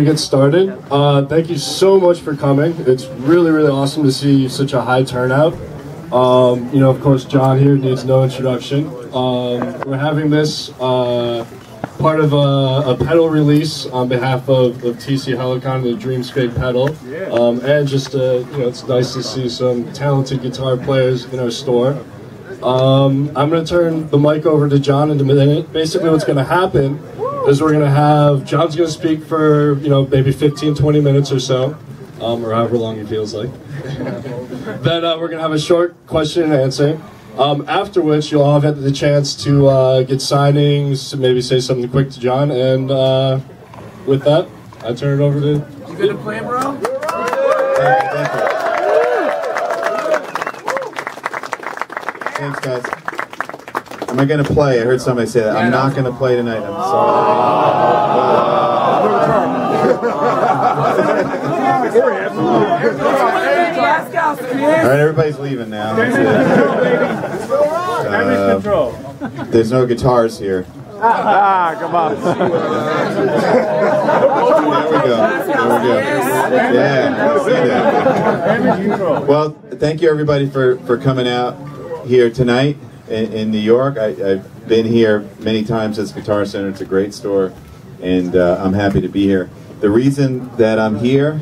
Get started. Thank you so much for coming. It's really, really awesome to see such a high turnout. You know, of course, John here needs no introduction. We're having this part of a pedal release on behalf of TC Helicon, the Dreamscape pedal. And just, you know, it's nice to see some talented guitar players in our store. I'm going to turn the mic over to John in a minute. Basically, what's going to happen is we're going to have, John's going to speak for, you know, maybe 15-20 minutes or so, or however long he feels like. Then we're going to have a short question and answer, after which you'll all have the chance to get signings, maybe say something quick to John, and with that, I turn it over to... You good to play, bro? Thank you. Thanks, guys. Am I going to play? I heard somebody say that. I'm not going to play tonight. I'm sorry. All right, everybody's leaving now. There's no guitars here. Come on. There we go. Yeah. Well, thank you everybody for coming out here tonight in New York. I've been here many times at Guitar Center. It's a great store, and I'm happy to be here. The reason that I'm here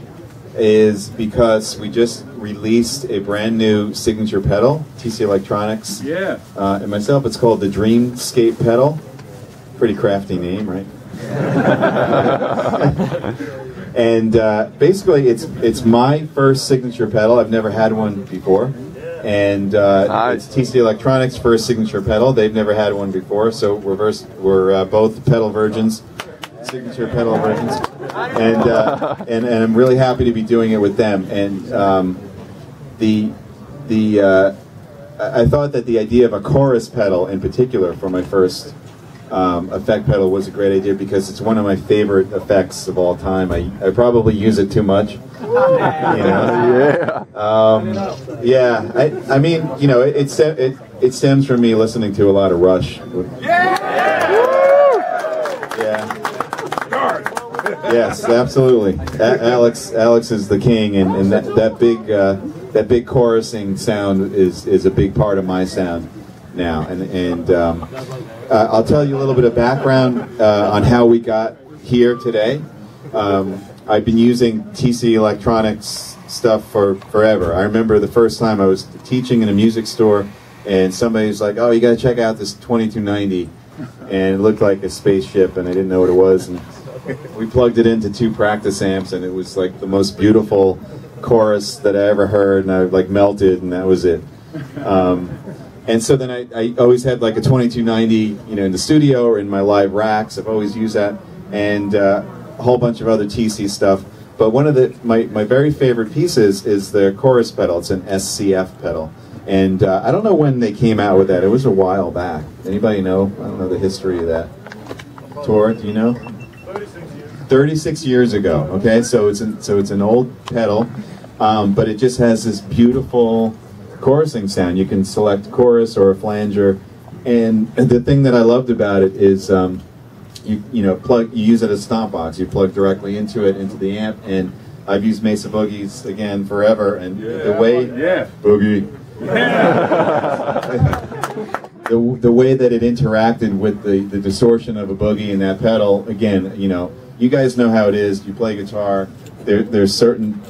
is because we just released a brand new signature pedal, TC Electronics, and myself. It's called the Dreamscape pedal. Pretty crafty name, right? And basically, it's my first signature pedal. I've never had one before. And it's TC Electronics' first signature pedal. They've never had one before, so we're both pedal virgins, signature pedal virgins, and I'm really happy to be doing it with them. And I thought that the idea of a chorus pedal, in particular, for my first effect pedal was a great idea because it's one of my favorite effects of all time. I probably use it too much. You know? I mean, you know, it stems from me listening to a lot of Rush. Yes, absolutely. Alex is the king, and that big chorusing sound is a big part of my sound now. And I'll tell you a little bit of background on how we got here today. I've been using TC Electronics stuff for forever. I remember the first time I was teaching in a music store, and somebody was like, "Oh, you got to check out this 2290," and it looked like a spaceship, and I didn't know what it was. And we plugged it into 2 practice amps, and it was like the most beautiful chorus that I ever heard, and I like melted, and that was it. And so then I always had like a 2290, you know, in the studio or in my live racks. I've always used that, and a whole bunch of other TC stuff. But one of my very favorite pieces is the chorus pedal. It's an SCF pedal, and I don't know when they came out with that. It was a while back. Anybody know? I don't know the history of that. Tor, do you know? 36 years ago. Okay, so it's an old pedal, but it just has this beautiful chorusing sound. You can select chorus or a flanger, and the thing that I loved about it is you use it as a stomp box. You plug directly into the amp, and I've used Mesa Boogies again forever, and the way Boogie the way that it interacted with the distortion of a boogie in that pedal, again, you know, you guys know how it is. You play guitar, there's certain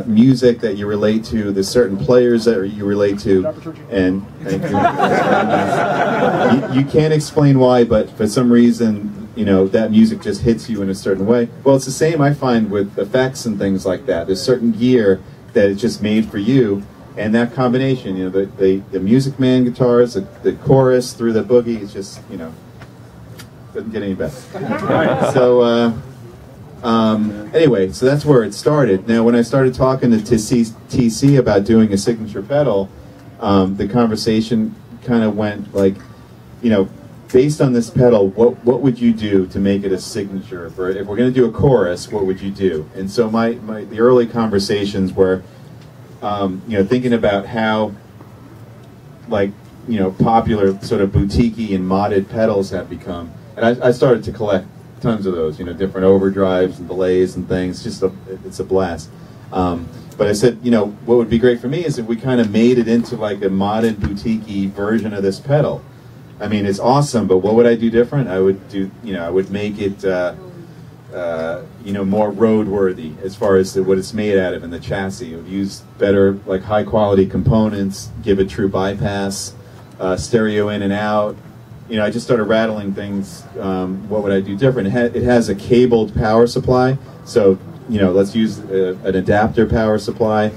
music that you relate to, there's certain players that you relate to, and you can't explain why, but for some reason, you know, that music just hits you in a certain way. Well, it's the same, I find, with effects and things like that. There's certain gear that is just made for you, and that combination, you know, the Music Man guitars, the chorus through the boogie, it's just, you know, couldn't get any better. So, anyway, so that's where it started. Now, when I started talking to TC about doing a signature pedal, the conversation kind of went like, you know, based on this pedal, what would you do to make it a signature? If we're going to do a chorus, what would you do? And so the early conversations were, you know, thinking about how, like, you know, popular sort of boutique-y and modded pedals have become. And I started to collect tons of those, you know, different overdrives and delays and things. It's a blast. But I said, you know, what would be great for me is if we kind of made it into like a modern boutique-y version of this pedal. I mean, it's awesome, but what would I do different? I would do, you know, I would make it, you know, more roadworthy as far as what it's made out of in the chassis. It would use better, like, high-quality components, give it true bypass, stereo in and out. You know, I just started rattling things. What would I do different? It has a cabled power supply, so, you know, let's use an adapter power supply.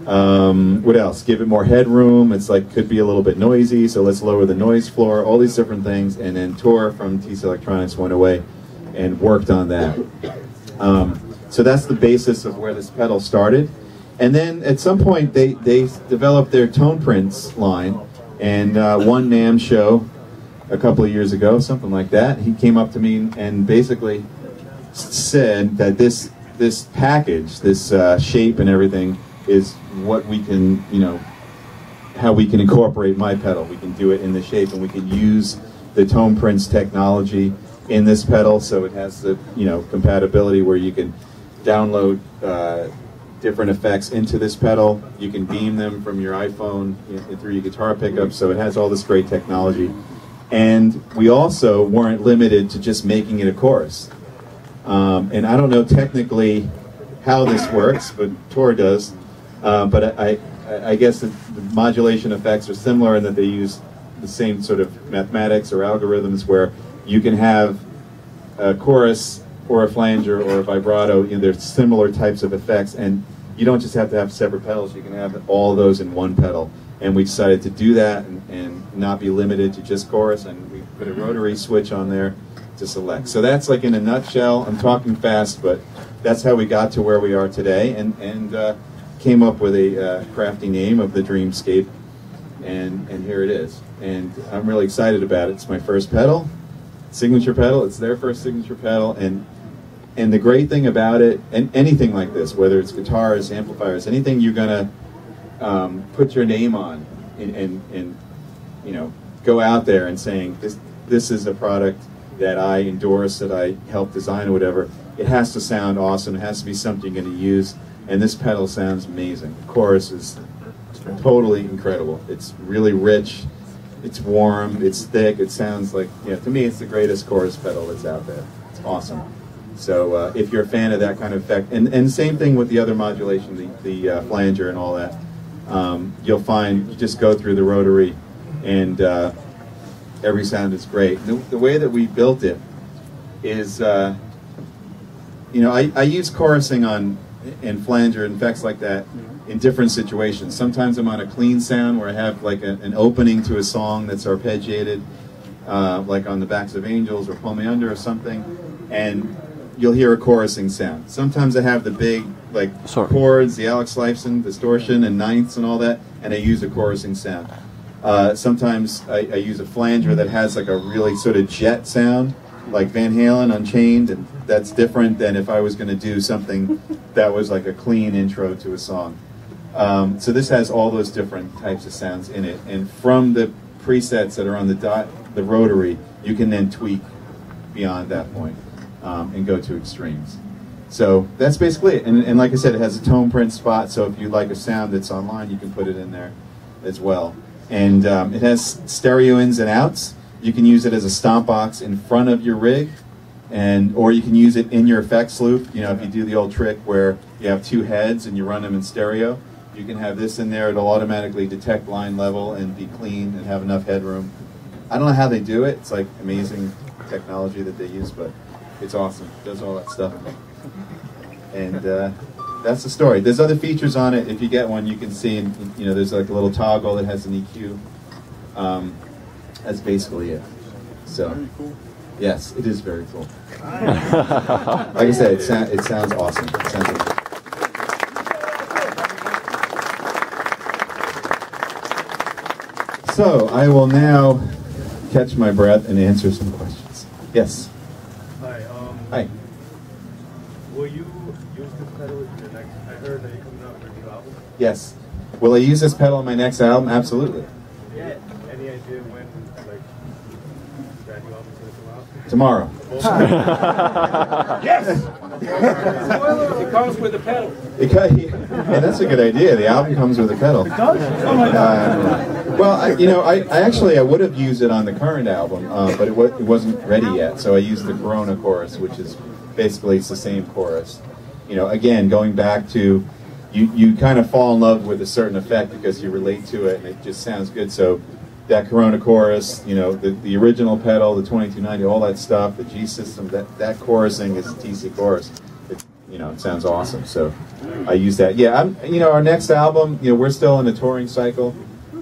What else? Give it more headroom. It's like, could be a little bit noisy, so let's lower the noise floor, all these different things. And then Tor from TC Electronics went away and worked on that. So that's the basis of where this pedal started. And then at some point they developed their Tone Prints line, and one NAMM show a couple of years ago, something like that, he came up to me and basically said that this package, this shape and everything, is what we can, you know, how we can incorporate my pedal. We can do it in the shape, and we can use the Tone Prints technology in this pedal, so it has the, you know, compatibility where you can download different effects into this pedal. You can beam them from your iPhone through your guitar pickup, so it has all this great technology. And we also weren't limited to just making it a chorus. And I don't know technically how this works, but Tor does. But I guess the modulation effects are similar in that they use the same sort of mathematics or algorithms where you can have a chorus or a flanger or a vibrato. You know, there's similar types of effects, and you don't just have to have separate pedals. You can have all those in one pedal. And we decided to do that and not be limited to just chorus, and we put a rotary switch on there to select. So that's like in a nutshell. I'm talking fast, but that's how we got to where we are today, and came up with a crafty name of the Dreamscape, and here it is. And I'm really excited about it. It's my first pedal, signature pedal. It's their first signature pedal, and the great thing about it, and anything like this, whether it's guitars, amplifiers, anything you're gonna put your name on, and you know, go out there and saying this is a product that I endorse, that I helped design or whatever. It has to sound awesome. It has to be something you're going to use, and this pedal sounds amazing. The chorus is totally incredible. It's really rich. It's warm. It's thick. It sounds like, you know, to me, it's the greatest chorus pedal that's out there. It's awesome. So if you're a fan of that kind of effect, and same thing with the other modulation, the flanger and all that, you'll find you just go through the rotary, and every sound is great. The way that we built it is, you know, I use chorusing and flanger and effects like that in different situations. Sometimes I'm on a clean sound where I have like an opening to a song that's arpeggiated, like on the Backs of Angels or Pull Me Under or something, and you'll hear a chorusing sound. Sometimes I have the big like chords, the Alex Lifeson distortion and ninths and all that, and I use a chorusing sound. Sometimes I use a flanger that has like a really sort of jet sound, like Van Halen Unchained, and that's different than if I was going to do something that was like a clean intro to a song. So this has all those different types of sounds in it, and from the presets that are on the rotary, you can then tweak beyond that point and go to extremes. So that's basically it. And like I said, it has a tone print spot, so if you like a sound that's online, you can put it in there as well. And it has stereo ins and outs. You can use it as a stomp box in front of your rig, or you can use it in your effects loop. You know, if you do the old trick where you have two heads and you run them in stereo, you can have this in there. It'll automatically detect line level and be clean and have enough headroom. I don't know how they do it. It's like amazing technology that they use, but it's awesome. It does all that stuff. And that's the story. There's other features on it. If you get one, you can see, and you know, there's like a little toggle that has an EQ. That's basically it. So, yes, it is very cool. Like I said, it sounds awesome. It sounds amazing. So, I will now catch my breath and answer some questions. Yes? Hi. Hi. Will you use this pedal in your next? I heard that you're coming out with a new album. Yes. Will I use this pedal on my next album? Absolutely. Yeah. Any idea when? Like, Tomorrow. Yes! It comes with a pedal. Yeah, that's a good idea. The album comes with a pedal. It does? Oh my God. Well, I actually would have used it on the current album, but it wasn't ready yet. So I used the Corona chorus, which is basically it's the same chorus. Again, going back to you kind of fall in love with a certain effect because you relate to it and it just sounds good. So that Corona chorus, the original pedal, the 2290, all that stuff, the G system, that chorusing is a TC chorus. It sounds awesome. So I use that. Yeah, our next album, we're still in a touring cycle.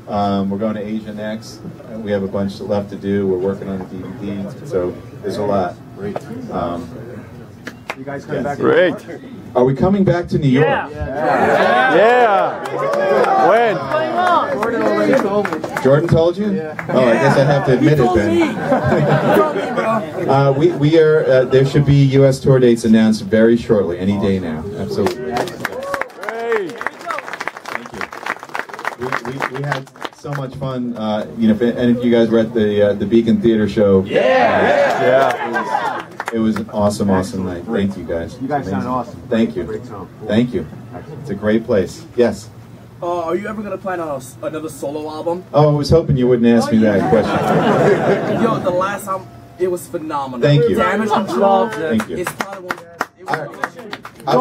We're going to Asia next. We have a bunch left to do. We're working on a DVD, so there's a lot. You guys coming back? Great. Are we coming back to New York? Yeah. When? Jordan told you? Yeah. Oh, I guess I have to admit it then. We are. There should be U.S. tour dates announced very shortly, any day now. Absolutely. Great. Thank you. We had so much fun. If you guys were at the Beacon Theater show. Yeah. It was an awesome night. Thank you guys. You guys sound awesome. Thank you. Thank you. It's a great place. Yes. Are you ever going to plan on another solo album? Oh, I was hoping you wouldn't ask me that question. Yo, the last album, it was phenomenal. Thank you. Damage Control. Thank you. It's probably one. I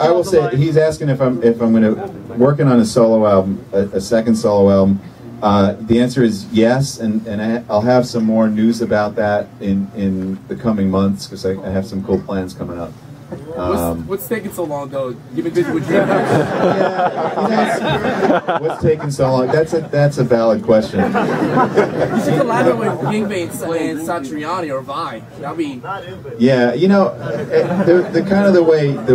will say he's asking if I'm going to working on a solo album, a second solo album. The answer is yes, and I'll have some more news about that in the coming months because I have some cool plans coming up. What's taking so long though? You've been busy with Dreamscape. Yeah, what's taking so long? That's a valid question. You should collaborate with Yingbain and Satriani or Vi. That'd be. Yeah, the kind of the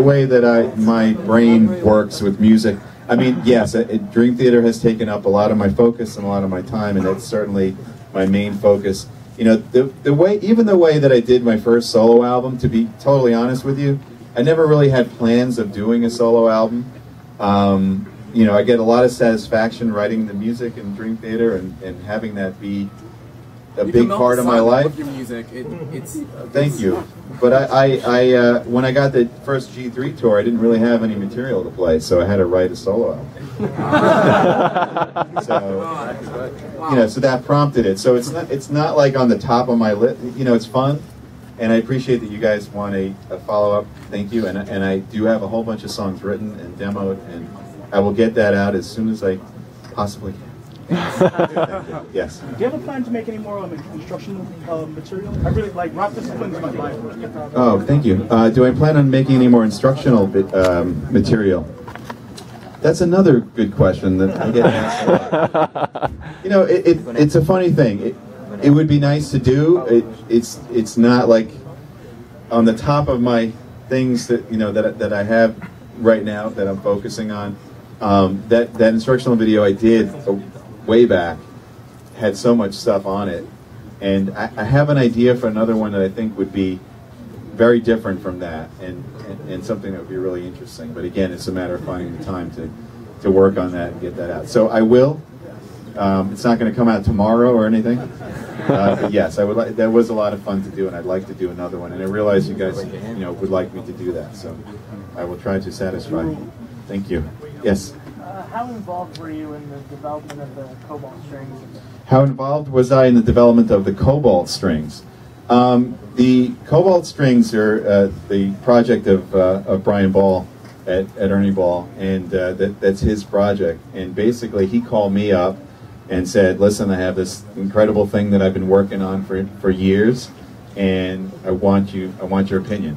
way that my brain works with music. I mean, yes, Dream Theater has taken up a lot of my focus and a lot of my time, and that's certainly my main focus. The way that I did my first solo album, to be totally honest with you, I never really had plans of doing a solo album. I get a lot of satisfaction writing the music in Dream Theater and having that be a big part of my life. Your music, Thank you. But I when I got the first G3 tour, I didn't really have any material to play, so I had to write a solo album. So that prompted it. So it's not like on the top of my list. It's fun, and I appreciate that you guys want a follow-up. Thank you. And I do have a whole bunch of songs written and demoed, and I will get that out as soon as I possibly can. Yes. Do you have a plan to make any more instructional material? I really like rock disciplines in my life. Oh, thank you. Do I plan on making any more instructional material? That's another good question that I get asked a lot. It's a funny thing. It would be nice to do. It's not like on the top of my things that that I have right now that I'm focusing on. That instructional video I did way back had so much stuff on it, and I have an idea for another one that I think would be very different from that, and something that would be really interesting. But again, it's a matter of finding the time to work on that and get that out. So I will. It's not going to come out tomorrow or anything. But yes, I would like. That was a lot of fun to do, and I'd like to do another one. And I realize you guys, would like me to do that. So I will try to satisfy. Thank you. Yes. How involved were you in the development of the Cobalt strings? How involved was I in the development of the Cobalt strings? The Cobalt strings are the project of Brian Ball at Ernie Ball, and that's his project. And basically, he called me up and said, "Listen, I have this incredible thing that I've been working on for years, and I want your opinion."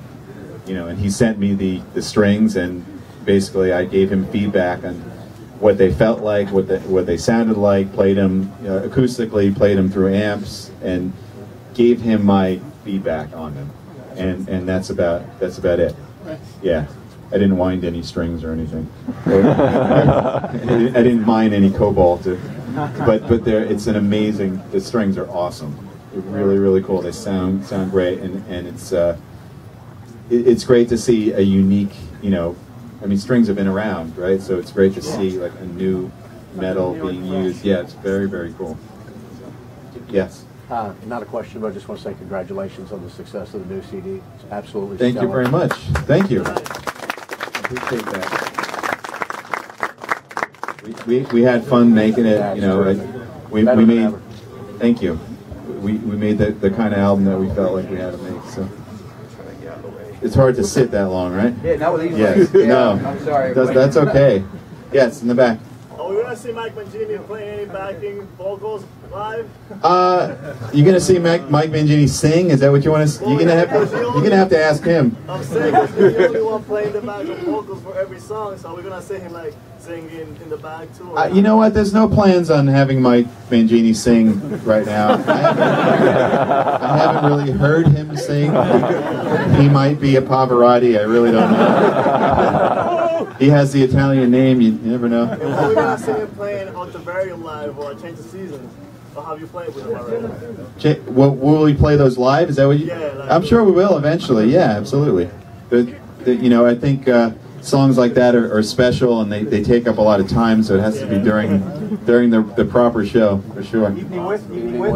And he sent me the strings, and basically, I gave him feedback on what they felt like, what they sounded like, played them acoustically, played them through amps, and gave him my feedback on them, and that's about it. Yeah, I didn't wind any strings or anything. I didn't mine any cobalt, but it's an amazing. The strings are awesome. They're really cool. They sound great, and it's great to see a unique. I mean, strings have been around, right? So it's great to see like a new metal being used. Yeah, it's very cool. Yes. Not a question, but I just want to say congratulations on the success of the new CD. It's absolutely Thank you stellar. very much. Thank you. Appreciate that. We had fun making it. You know, we made. Thank you. We made the kind of album that we felt like we had to make. So it's hard to sit that long, right? Yeah, not with these Yes. legs. Yeah, No. I'm sorry. That's okay. Yes, in the back. Are we gonna see Mike Mangini play any backing vocals live? You're gonna see Mike Mangini sing? Is that what you want to? You're gonna have to ask him. I'm saying he's the only one playing the backing vocals for every song, so we're gonna see him like singing in the back too. You know what? There's no plans on having Mike Mangini sing right now. I haven't really heard him sing. He might be a Pavarotti. I really don't know. He has the Italian name. You never know. Are we gonna see him playing Autovarium live or Change the Seasons? Or have you played with him already? Will we play those live? Is that what you? Yeah, like, I'm sure we will eventually. Yeah, absolutely. You know, I think songs like that are special, and they take up a lot of time, so it has to be during the proper show for sure.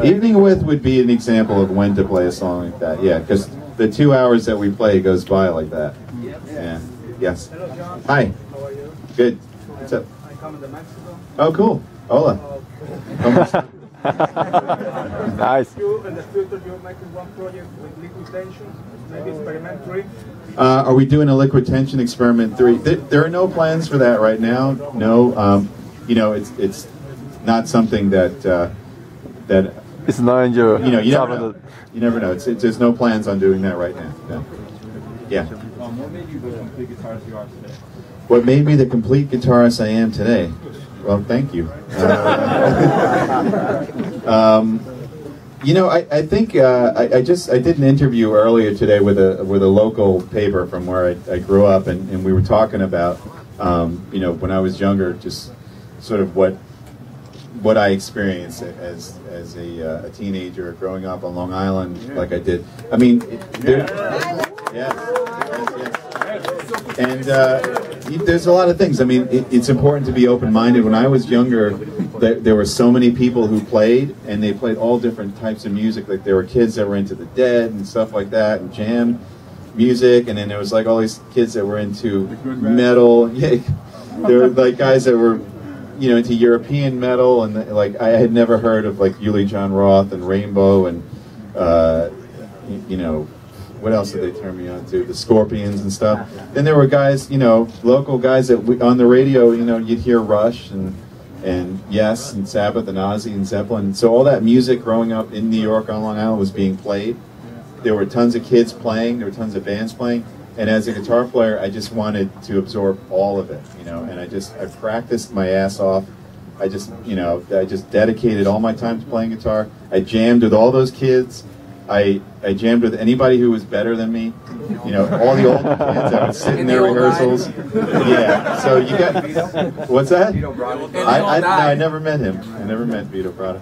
Evening with would be an example of when to play a song like that. Yeah, because the 2 hours that we play goes by like that. Yeah. Yes. Hello, John. Hi. How are you? Good. What's up? I come to Mexico. Oh, cool. Hola. Nice. You in the future you're making one project with Liquid Tension, maybe Experiment 3. Are we doing a Liquid Tension Experiment 3? There are no plans for that right now. No. You know, it's not something that It's not in your. you never know. You never know. There's no plans on doing that right now. No. Yeah. What made you the complete guitarist you are today? What made me the complete guitarist I am today? Well, thank you. You know, I think I did an interview earlier today with a local paper from where I grew up, and we were talking about you know, when I was younger, just sort of what I experienced as a teenager growing up on Long Island, like I did. I mean, yes. And there's a lot of things. I mean, it's important to be open-minded. When I was younger, there were so many people who played, and they played all different types of music. Like there were kids that were into the Dead and stuff like that, and jam music, and then there was like all these kids that were into metal. Yeah, there were like guys that were, you know, into European metal, and like I had never heard of like Uli John Roth and Rainbow, and you know, what else did they turn me on to? The Scorpions and stuff. Then there were guys, you know, local guys that on the radio, you know, you'd hear Rush and Yes and Sabbath and Ozzy and Zeppelin. So all that music growing up in New York on Long Island was being played. There were tons of kids playing. There were tons of bands playing. And as a guitar player, I just wanted to absorb all of it, you know. And I practiced my ass off. I just dedicated all my time to playing guitar. I jammed with all those kids. I jammed with anybody who was better than me. You know, all the older kids that would sit in their rehearsals. Yeah. So you got, what's that? I never met him. I never met Vito Prada.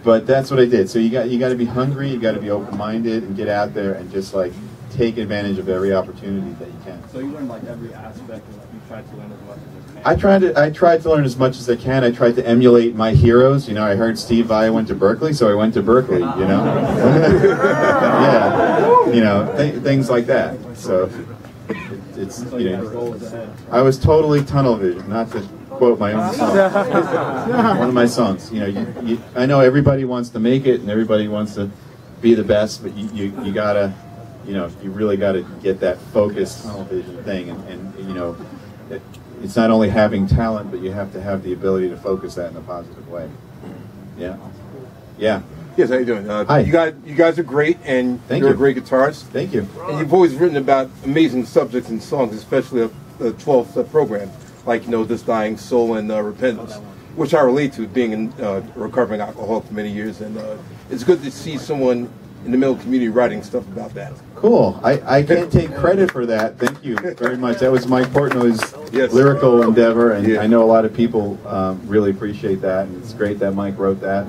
But that's what I did. So you got to be hungry. You got to be open-minded and get out there and just like take advantage of every opportunity that you can. So you learned like every aspect, and you tried to learn as much as you can. I tried to learn as much as I can. I tried to emulate my heroes. You know, I heard Steve Vai went to Berkeley, so I went to Berkeley. You know, yeah, you know, things like that. So it's you know, I was totally tunnel vision. Not to quote my own song, one of my songs. You know, I know everybody wants to make it and everybody wants to be the best, but you gotta, you know, you really gotta get that focused tunnel vision thing, and you know. It's not only having talent, but you have to have the ability to focus that in a positive way. Yeah. Yeah. Yes, how you doing? Hi. You guys are great, and you're a great guitarist. Thank you. And you've always written about amazing subjects and songs, especially the 12-step program, like, you know, This Dying Soul and Repentance, which I relate to, being a recovering alcoholic for many years. And it's good to see someone in the middle community writing stuff about that. Cool. I can't take credit for that. Thank you very much. That was Mike Portnoy's lyrical endeavor, and I know a lot of people really appreciate that, and it's great that Mike wrote that.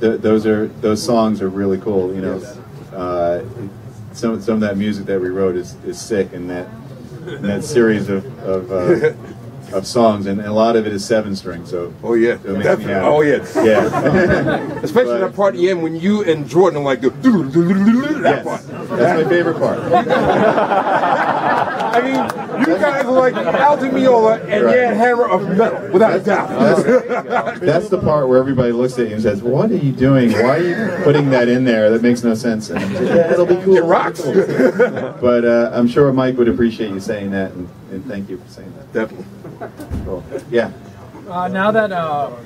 Those songs are really cool. You know, some of that music that we wrote is sick, and that series of of songs, and a lot of it is 7-string. So Oh yeah, so it makes me definitely. happy. Oh yes. Yeah. Especially that part at the end when you and Jordan are like the that Yes. part. That's my favorite part. I mean, you guys are like Alto Miola and Right. Jan Hammer of metal, without a doubt. That's the part where everybody looks at you and says, "What are you doing? Why are you putting that in there? That makes no sense." And yeah, it'll be cool. It rocks. But I'm sure Mike would appreciate you saying that, and thank you for saying that. Definitely. Cool. Yeah. Now that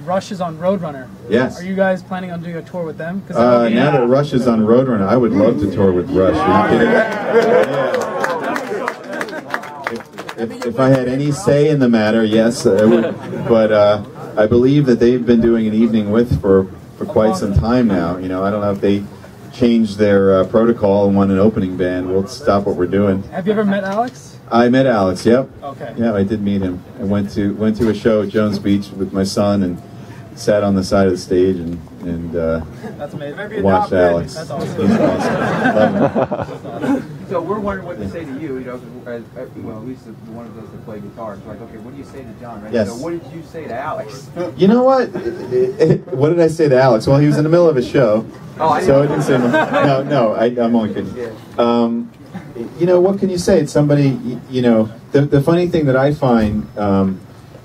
Rush is on Roadrunner, Yes. are you guys planning on doing a tour with them? 'Cause Now that Rush is on Roadrunner, I would love to tour with Rush. Are you kidding me? Yeah. If I had any say in the matter, yes, I would. But I believe that they've been doing an evening with for quite some time now. You know, I don't know if they changed their protocol and want an opening band. We'll stop what we're doing. have you ever met Alex? I met Alex. Yep. Okay. Yeah, I did meet him. I went to a show at Jones Beach with my son and sat on the side of the stage and That's amazing. watched Alex. That's awesome. He's awesome. Love him. So we're wondering what to say to you, you know, as, well, at least one of those that play guitar. It's like, okay, what do you say to John, right? Yes. So what did you say to Alex? You know what? What did I say to Alex? Well, he was in the middle of a show, so I didn't say no. I'm only kidding. You know, what can you say? It's somebody. You know, the funny thing that I find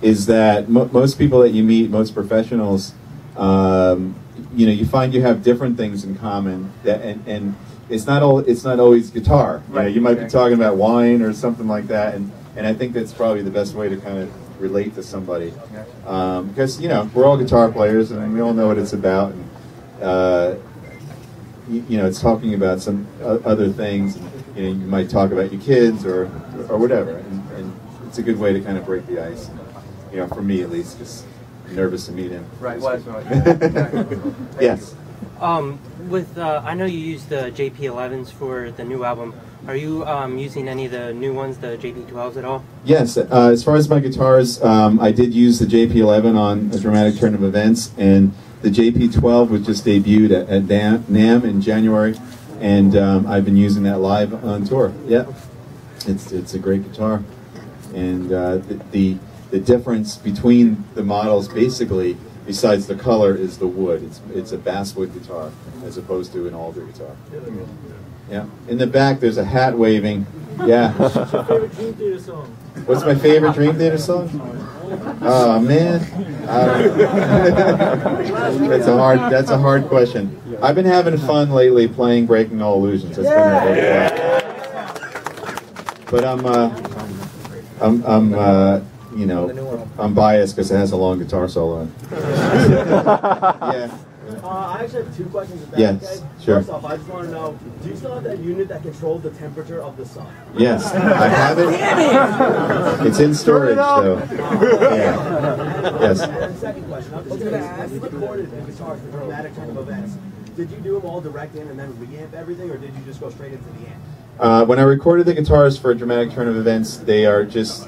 is that most people that you meet, most professionals, you know, you find you have different things in common, and it's not always guitar. You know, you might be talking about wine or something like that, and I think that's probably the best way to kind of relate to somebody, because you know, we're all guitar players and we all know what it's about. And, you know, it's talking about some other things. You know, you might talk about your kids or whatever, and it's a good way to kind of break the ice. You know, for me at least, just nervous to meet him. Right. Well, that's right. Yes. I know you used the JP11s for the new album. Are you using any of the new ones, the JP12s at all? Yes. As far as my guitars, I did use the JP11 on A Dramatic Turn of Events, and the JP12 was just debuted at NAMM in January, and I've been using that live on tour. Yeah, it's a great guitar, and the difference between the models, basically, besides the color, is the wood. It's a basswood guitar as opposed to an alder guitar. Yeah. In the back, there's a hat waving. Yeah. What's your favorite Dream Theater song? What's my favorite Dream Theater song? Oh man, that's a hard question. I've been having fun lately playing Breaking All Illusions. That's been but you know, I'm biased because it has a long guitar solo in it. Yeah. I actually have two questions about Yes, that. sure. First off, I just want to know, do you still have that unit that controls the temperature of the song? Yes, I have it. It's in storage though. Yeah. Yes. And then second question, I'm just curious, when you recorded the guitars for Dramatic Turn of Events, did you do them all direct in and then reamp everything, or did you just go straight into the amp? When I recorded the guitars for A Dramatic Turn of Events, they are just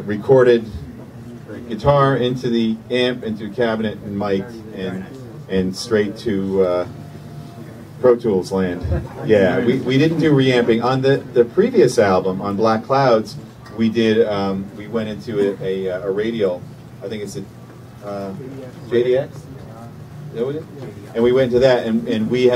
recorded guitar into the amp, into cabinet and mic, and straight to Pro Tools land. Yeah, we didn't do reamping. On the previous album, on Black Clouds, we did, we went into a radial, I think it's a JDX? Is that what it is? And we went to that, and we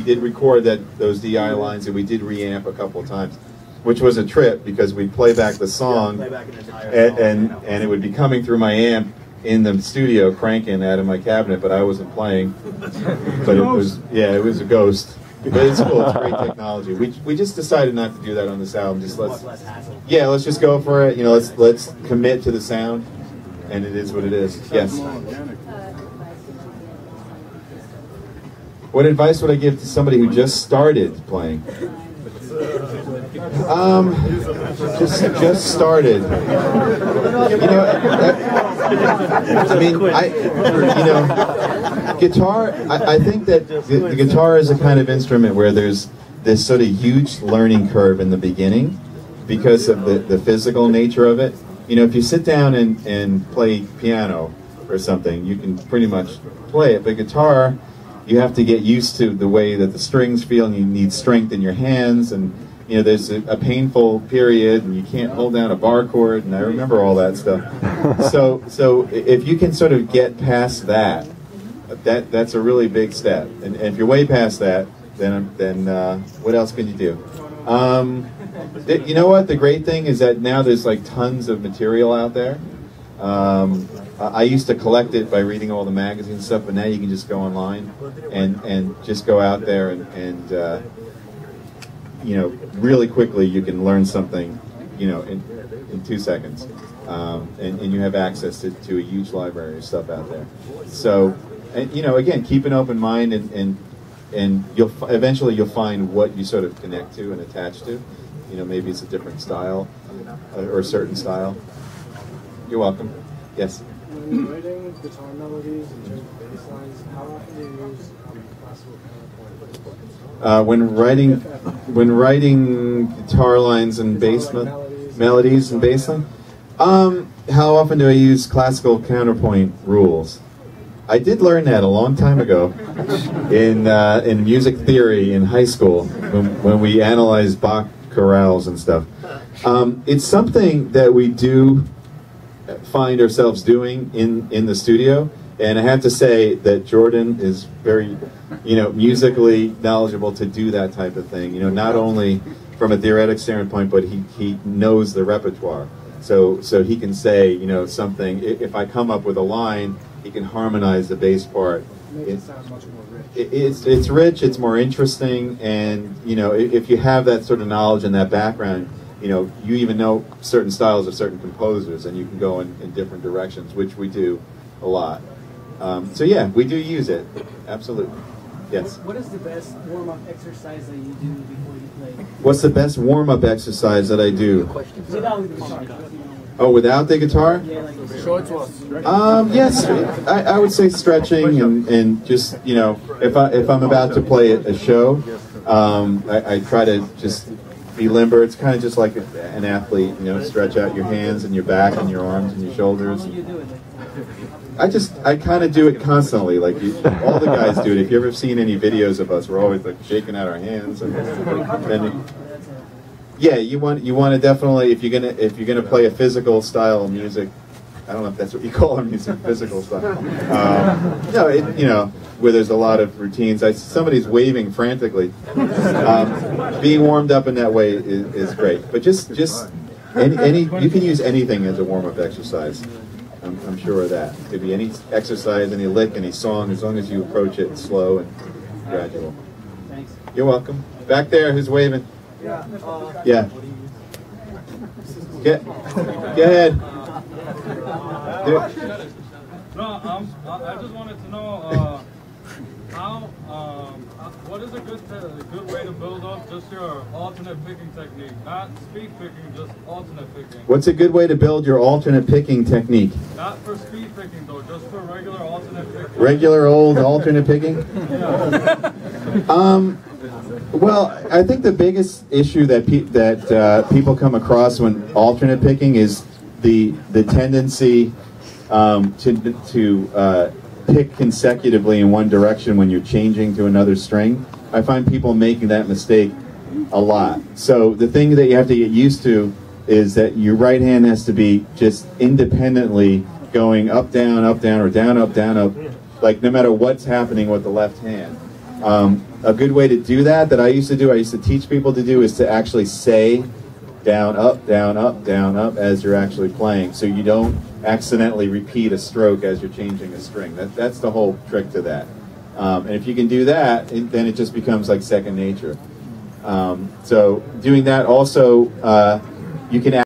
did record those DI lines, and we did reamp a couple of times, which was a trip because we'd play back the song, and it would be coming through my amp in the studio, cranking out of my cabinet, but I wasn't playing. But it was a ghost. But it's cool. It's great technology. We just decided not to do that on this album. Just let's just go for it. You know, let's commit to the sound, and it is what it is. Yes. What advice would I give to somebody who just started playing? Just started. You know, I mean, guitar. I think that the guitar is a kind of instrument where there's this sort of huge learning curve in the beginning because of the physical nature of it. You know, if you sit down and play piano or something, you can pretty much play it. But guitar, you have to get used to the way that the strings feel, and you need strength in your hands, and you know, there's a painful period, and you can't hold down a bar chord, and I remember all that stuff. So if you can sort of get past that, that's a really big step. And if you're way past that, then what else can you do? You know what? The great thing is that now there's like tons of material out there. I used to collect it by reading all the magazines and stuff, but now you can just go online and just go out there and you know, really quickly you can learn something, you know, in 2 seconds, and you have access to a huge library of stuff out there. So, and you know, again, keep an open mind, and eventually you'll find what you sort of connect to and attach to. You know, maybe it's a different style or a certain style. You're welcome. Yes. When you're writing guitar melodies and just bass lines, how often do you use classical counterpoint? When writing guitar lines and bass melodies and bass line, how often do I use classical counterpoint rules? I did learn that a long time ago in music theory in high school when we analyzed Bach chorales and stuff. It's something that we do find ourselves doing in the studio, and I have to say that Jordan is very, you know, musically knowledgeable to do that type of thing. You know, not only from a theoretic standpoint, but he knows the repertoire. So he can say, you know, something. If I come up with a line, he can harmonize the bass part. It sounds much more rich. It's rich. It's more interesting, and you know, if you have that sort of knowledge and that background, you know, you even know certain styles of certain composers, and you can go in different directions, which we do a lot. So yeah, we do use it. Absolutely. Yes. What is the best warm-up exercise that you do before you play? What's the best warm-up exercise that I do? Without the guitar. Oh, without the guitar? Yeah, like Show it to us. Yes, I would say stretching and just, you know, if I'm about to play a show, I try to just be limber. It's kind of just like an athlete, you know, stretch out your hands and your back and your arms and your shoulders. how do you do it? I kind of do it constantly, like all the guys do it. If you ever seen any videos of us, we're always like shaking out our hands and yeah, you want to definitely, if you're gonna play a physical style of music, I don't know if that's what you call it, music, physical style. No, you know, where there's a lot of routines. Somebody's waving frantically. Being warmed up in that way is great. But just any you can use anything as a warm-up exercise. I'm sure of that. It could be any exercise, any lick, any song, as long as you approach it slow and gradual. Thanks. You're welcome. Back there, who's waving? Yeah. Get ahead. No, I just wanted to know what is a good way to build up just your alternate picking technique? Not speed picking, just alternate picking. What's a good way to build your alternate picking technique? Not for speed picking though, just for regular alternate picking. Regular old alternate picking? Well, I think the biggest issue that people come across when alternate picking is the tendency to pick consecutively in one direction when you're changing to another string. I find people making that mistake a lot. So the thing that you have to get used to is that your right hand has to be just independently going up, down, or down, up, like no matter what's happening with the left hand. A good way to do that I used to teach people to do, is to actually say down, up, as you're actually playing, so you don't accidentally repeat a stroke as you're changing a string. That's the whole trick to that. And if you can do that, then it just becomes like second nature. So doing that also, you can